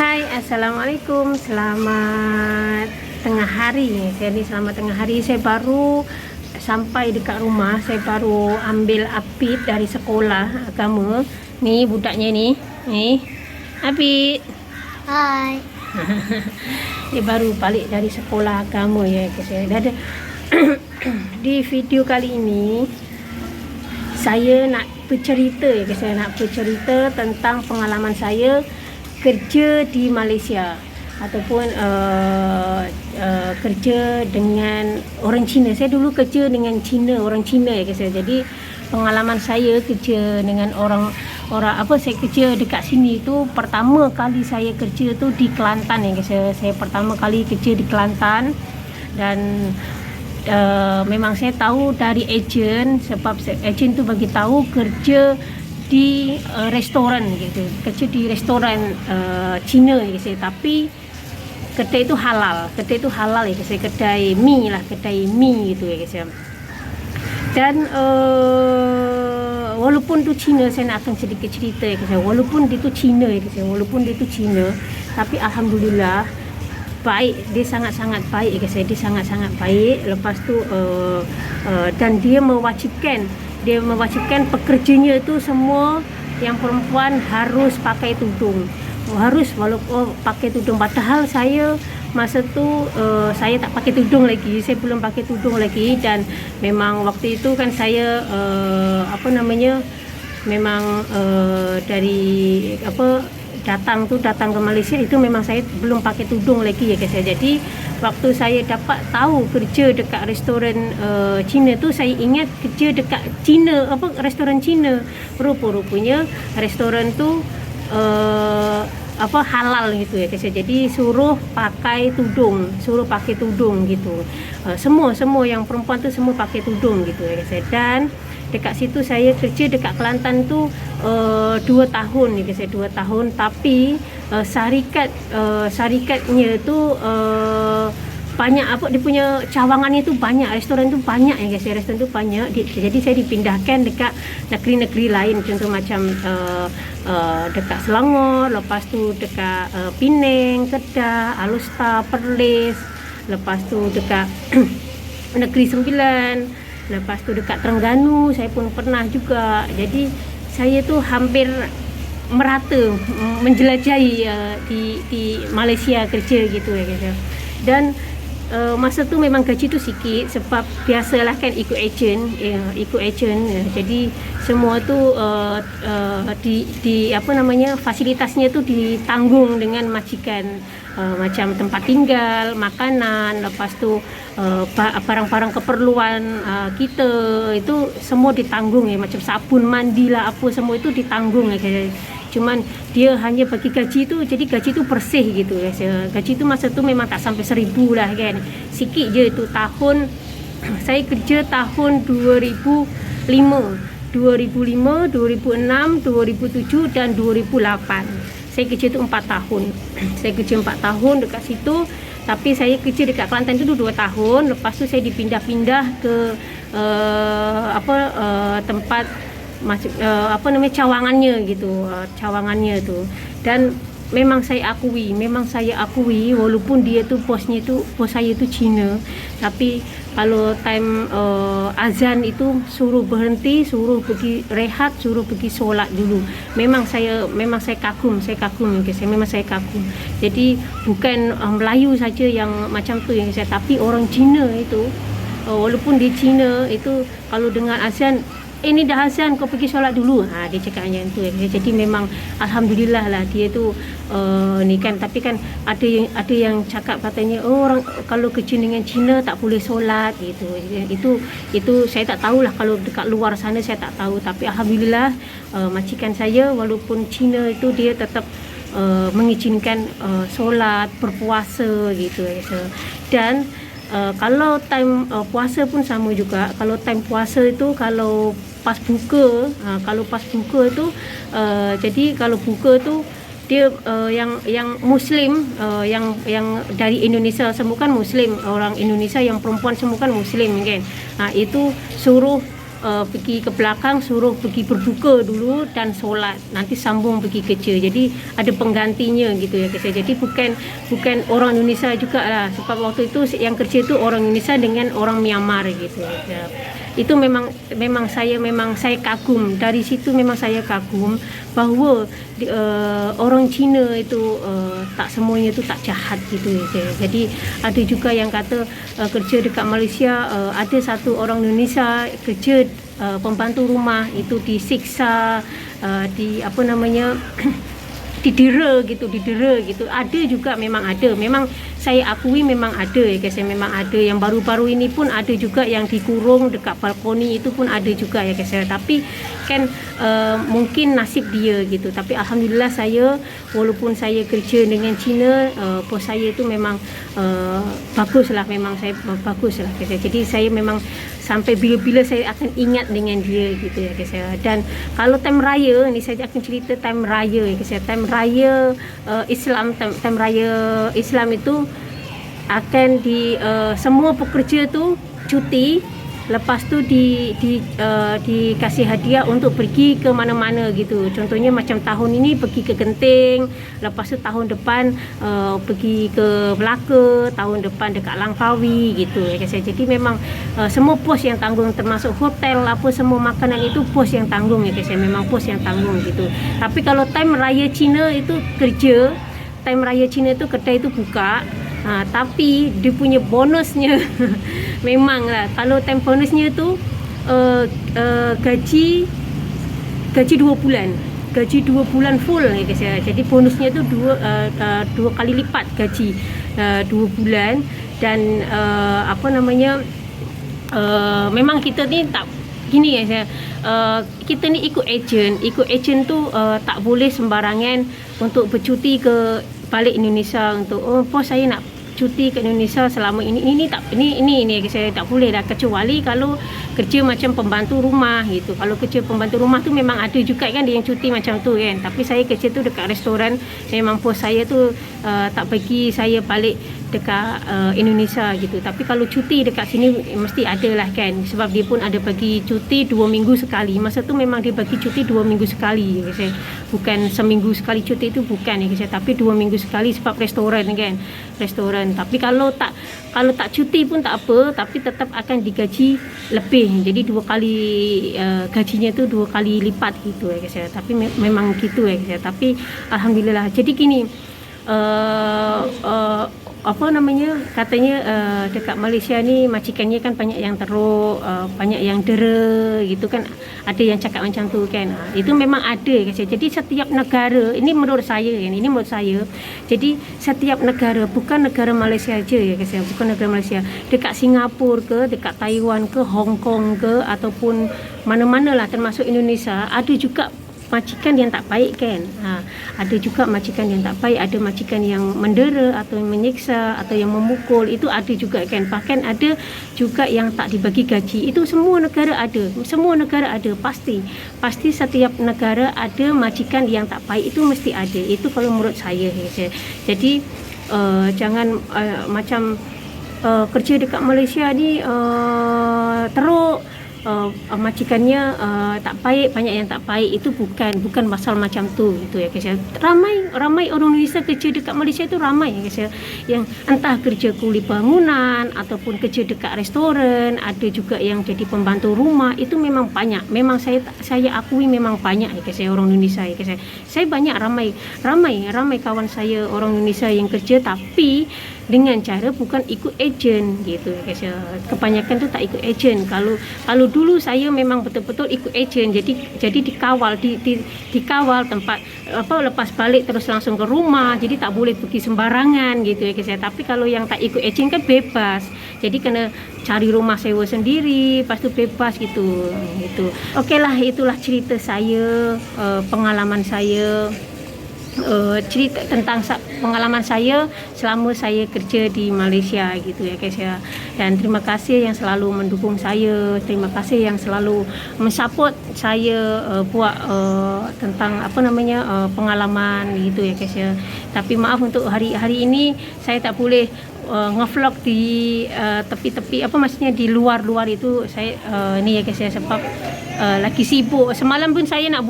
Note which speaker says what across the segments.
Speaker 1: Hai, assalamualaikum. Selamat tengah hari. Selamat tengah hari. Saya baru sampai dekat rumah. Saya baru ambil Apit dari sekolah agama. Nih budaknya nih. Nih, Apit.
Speaker 2: Hai.
Speaker 1: Dia baru balik dari sekolah agama ya. Saya dah ada. Di video kali ini saya nak bercerita ya. Saya nak bercerita tentang pengalaman saya kerja di Malaysia ataupun kerja dengan orang Cina. Saya dulu kerja dengan orang Cina ya guys. Jadi pengalaman saya kerja dengan orang saya kerja dekat sini tu pertama kali saya kerja tu di Kelantan ya guys. Saya pertama kali kerja di Kelantan dan memang saya tahu dari ejen, sebab ejen tu bagi tahu kerja di restoran gitu, kerja di restoran Cina gitu. Tapi kedai itu halal ya guys, kedai mi gitu ya guys. Dan walaupun tu Cina, saya nak akan sedikit cerita ya guys. Walaupun dia tu Cina ya guys, tapi alhamdulillah baik, dia sangat-sangat baik ya guys. Dia sangat-sangat baik. Lepas tu dan dia mewajibkan pekerjanya itu semua yang perempuan harus pakai tudung. Walaupun pakai tudung, padahal saya masa tu saya tak pakai tudung lagi. Saya belum pakai tudung lagi. Dan memang waktu itu kan saya memang dari datang ke Malaysia itu memang saya belum pakai tudung lagi ya guys. Jadi waktu saya dapat tahu kerja dekat restoran Cina tu, saya ingat kerja dekat restoran Cina. Rupanya restoran tu halal gitu ya guys. Jadi suruh pakai tudung gitu. Semua yang perempuan tu semua pakai tudung gitu ya guys. Dan dekat situ saya kerja dekat Kelantan tu 2 tahun ya guys, 2 tahun. Tapi syarikatnya tu banyak dia punya cawangannya tu banyak, restoran tu banyak ya guys. Restoran tu banyak. Jadi saya dipindahkan dekat negeri-negeri lain, contoh macam dekat Selangor, lepas tu dekat Penang, Kedah, Alustar, Perlis, lepas tu dekat Negeri Sembilan, lepas tu dekat Terengganu saya pun pernah juga. Jadi saya tu hampir merata menjelajahi di Malaysia kerja gitu ya guys. Dan masa tu memang gaji tu sikit, sebab biasalah kan ikut ejen. Jadi semua tu fasilitasnya tu ditanggung dengan majikan, macam tempat tinggal, makanan, lepas tu barang-barang keperluan kita itu semua ditanggung ya, macam sabun mandi lah apa semua itu ditanggung ya. Cuman dia hanya bagi gaji tu, jadi gaji tu bersih gitu ya. Gaji tu masa tu memang tak sampai 1,000 lah kan, sikit je tu. Saya kerja tahun 2005, 2006, 2007 dan 2008. Saya kerja tu 4 tahun. Saya kerja 4 tahun dekat situ. Tapi saya kerja dekat Kelantan tu 2 tahun. Lepas tu saya dipindah-pindah ke tempat cawangannya gitu, cawangannya tu. Dan memang saya akui walaupun dia tu bos saya tu Cina, tapi kalau time azan itu suruh berhenti, suruh pergi rehat, suruh pergi solat dulu. Memang saya kagum guys. Memang saya kagum. Jadi bukan Melayu saja yang macam tu yang saya, tapi orang Cina itu walaupun dia Cina itu kalau dengar azan, ini dah azan, kau pergi solat dulu. Dia cakap macam tu. Jadi memang alhamdulillah lah dia tu ni kan. Tapi kan ada yang cakap katanya orang kalau kerja dengan Cina tak boleh solat gitu. Itu saya tak tahulah, kalau dekat luar sana saya tak tahu. Tapi alhamdulillah majikan saya walaupun Cina itu dia tetap mengizinkan solat, berpuasa gitu. Dan kalau time puasa pun sama juga. Kalau time puasa itu kalau pas buka tu jadi kalau buka tu dia yang muslim, yang dari Indonesia semua kan muslim, orang Indonesia yang perempuan semua kan muslim kan. Itu suruh pergi ke belakang, suruh pergi berbuka dulu dan solat, nanti sambung pergi kerja. Jadi ada penggantinya gitu ya guys. Jadi bukan orang Indonesia juga lah, sebab waktu itu yang kerja itu orang Indonesia dengan orang Myanmar gitu ya. Itu memang saya kagum dari situ. Memang saya kagum bahawa orang Cina itu tak semuanya itu tak jahat gitu ya. Jadi ada juga yang kata kerja dekat Malaysia, ada satu orang Indonesia kerja pembantu rumah itu disiksa, di apa namanya didera gitu. Ada juga, memang ada, memang saya akui memang ada ya guys. Memang ada yang baru-baru ini pun ada juga yang dikurung dekat balkoni, itu pun ada juga ya guys. Tapi kan mungkin nasib dia gitu. Tapi alhamdulillah saya, walaupun saya kerja dengan Cina, bos saya itu memang baguslah, memang saya baguslah guys. Jadi saya memang sampai bila-bila saya akan ingat dengan dia gitu ya guys. Dan kalau time raya ni, saya akan cerita time raya ya guys. Time raya Islam, time raya Islam itu akan semua pekerja tu cuti. Lepas tu dikasih hadiah untuk pergi ke mana-mana gitu. Contohnya macam tahun ini pergi ke Genting, lepas tu tahun depan pergi ke Melaka, tahun depan dekat Langkawi gitu ya guys. Jadi memang semua pos yang tanggung, termasuk hotel apa semua makanan itu pos yang tanggung ya guys. Memang pos yang tanggung gitu. Tapi kalau time raya Cina itu kerja, time raya Cina itu kedai itu buka. Tapi dia punya bonusnya memanglah kalau time bonusnya tu gaji 2 bulan. Gaji 2 bulan full ya guys ya. Jadi bonusnya tu dua kali lipat gaji 2 bulan. Dan apa namanya, memang kita ni tak gini ya, kita ni ikut ejen tu tak boleh sembarangan untuk bercuti ke balik Indonesia untuk bos saya nak cuti ke Indonesia selama ini saya tak boleh dah, kecuali kalau kerja macam pembantu rumah gitu. Kalau kerja pembantu rumah tu memang ada juga kan dia yang cuti macam tu kan. Tapi saya kerja tu dekat restoran, memang bos saya tu tak bagi saya balik dekat Indonesia gitu. Tapi kalau cuti dekat sini mesti ada lah kan, sebab dia pun ada bagi cuti 2 minggu sekali. Masa tu memang dia bagi cuti 2 minggu sekali ya guys. Bukan seminggu sekali cuti itu, bukan ya guys, tapi 2 minggu sekali sebab restoran kan, restoran. Tapi kalau tak cuti pun tak apa, tapi tetap akan digaji lebih. Jadi 2 kali gajinya tu 2 kali lipat gitu ya guys. Tapi memang gitu ya guys. Tapi alhamdulillah. Jadi gini, apa namanya, katanya dekat Malaysia ni majikannya kan banyak yang teruk, banyak yang dera gitu kan, ada yang cakap macam tu kan. Itu memang ada guys. Jadi setiap negara, ini menurut saya kan, ini menurut saya, jadi setiap negara, bukan negara Malaysia aja ya guys, bukan negara Malaysia, dekat Singapura ke, dekat Taiwan ke, Hong Kong ke, ataupun mana-mana lah termasuk Indonesia, ada juga majikan yang tak baik kan. Ada juga majikan yang tak baik, ada majikan yang mendera atau menyiksa atau yang memukul, itu ada juga kan. Bahkan ada juga yang tak dibagi gaji. Itu semua negara ada, pasti setiap negara ada majikan yang tak baik, itu mesti ada. Itu kalau menurut saya. Jadi jangan macam kerja dekat Malaysia ni teruk, majikannya tak baik, banyak yang tak baik. Itu bukan pasal macam tu gitu ya guys. Ramai orang Indonesia kerja dekat Malaysia itu ramai ya guys, yang entah kerja kuli bangunan ataupun kerja dekat restoran, ada juga yang jadi pembantu rumah. Itu memang banyak, memang saya akui memang banyak ya guys, orang Indonesia ya guys. Saya banyak ramai kawan saya orang Indonesia yang kerja, tapi dengan cara bukan ikut ejen gitu ya guys. Kebanyakan tu tak ikut ejen. Kalau dulu saya memang betul-betul ikut ejen, jadi dikawal dikawal tempat lepas balik terus langsung ke rumah, jadi tak boleh pergi sembarangan gitu ya guys. Tapi kalau yang tak ikut ejen kan bebas, jadi kena cari rumah sewa sendiri, lepas tu bebas gitu. Okeylah, itulah cerita saya, pengalaman saya, cerita tentang pengalaman saya selama saya kerja di Malaysia gitu ya guys ya. Dan terima kasih yang selalu mendukung saya, terima kasih yang selalu mensupport saya buat tentang apa namanya pengalaman gitu ya guys ya. Tapi maaf untuk hari ini saya tak boleh ngevlog di tepi-tepi, apa maksudnya di luar-luar itu saya ni ya guys ya, sebab lagi sibuk. Semalam pun saya nak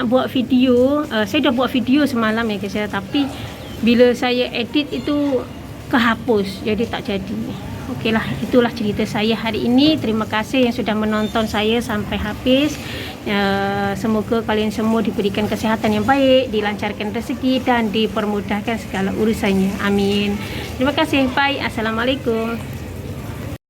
Speaker 1: buat video, saya dah buat video semalam ya guys ya, tapi bila saya edit itu kehapus, jadi tak jadi. Okeylah, itulah cerita saya hari ini. Terima kasih yang sudah menonton saya sampai habis. Semoga kalian semua diberikan kesihatan yang baik, dilancarkan rezeki dan dipermudahkan segala urusannya. Amin. Terima kasih. Bye. Assalamualaikum.